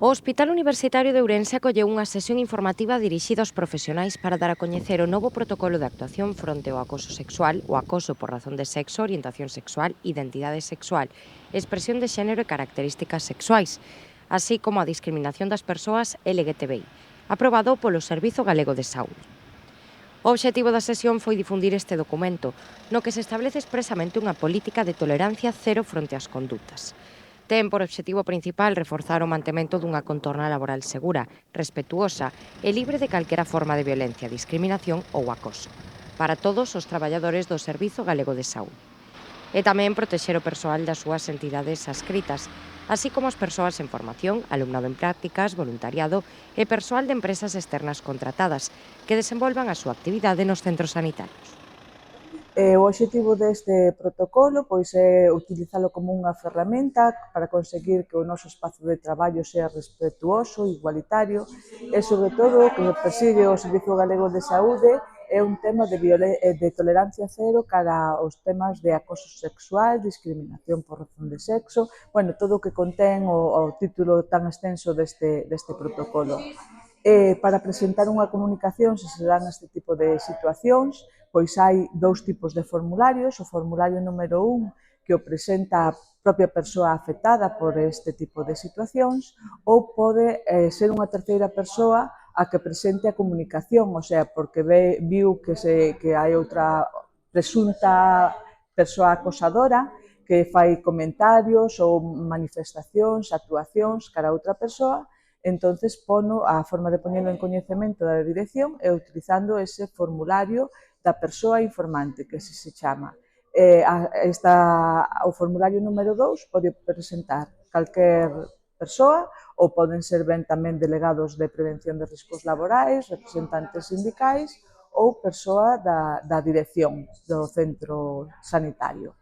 O Hospital Universitario de Ourense acolleu unha sesión informativa dirixida aos profesionais para dar a coñecer o novo protocolo de actuación fronte ao acoso sexual, o acoso por razón de sexo, orientación sexual, identidade sexual, expresión de xénero e características sexuais, así como a discriminación das persoas LGTBI, aprobado polo Servizo Galego de Saúde. O obxectivo da sesión foi difundir este documento, no que se establece expresamente unha política de tolerancia cero fronte ás condutas. Ten por obxectivo principal reforzar o mantemento dunha contorna laboral segura, respetuosa e libre de calquera forma de violencia, discriminación ou acoso para todos os traballadores do Servizo Galego de Saúde. E tamén protexer o persoal das súas entidades adscritas, así como as persoas en formación, alumnado en prácticas, voluntariado e persoal de empresas externas contratadas que desenvolvan a súa actividade nos centros sanitarios. O obxectivo deste protocolo pois, é utilizalo como unha ferramenta para conseguir que o noso espazo de traballo sea respetuoso, igualitario e, sobre todo, o que persigue o Servizo Galego de Saúde é un tema de tolerancia cero cara aos temas de acoso sexual, discriminación por razón de sexo, bueno, todo o que contén o título tan extenso deste protocolo. Para presentar unha comunicación, se se dan este tipo de situacións, pois hai dous tipos de formularios. O formulario número 1, que o presenta a propia persoa afectada por este tipo de situacións, ou pode ser unha terceira persoa a que presente a comunicación, o sea, porque viu que hai outra presunta persoa acosadora que fai comentarios ou manifestacións, actuacións cara a outra persoa. Entonces, a forma de poñelo en coñecemento da dirección é utilizando ese formulario da persoa informante, que se chama. O formulario número 2 pode presentar calquer persoa, ou poden ser ben tamén delegados de prevención de riscos laborais, representantes sindicais ou persoa da dirección do centro sanitario.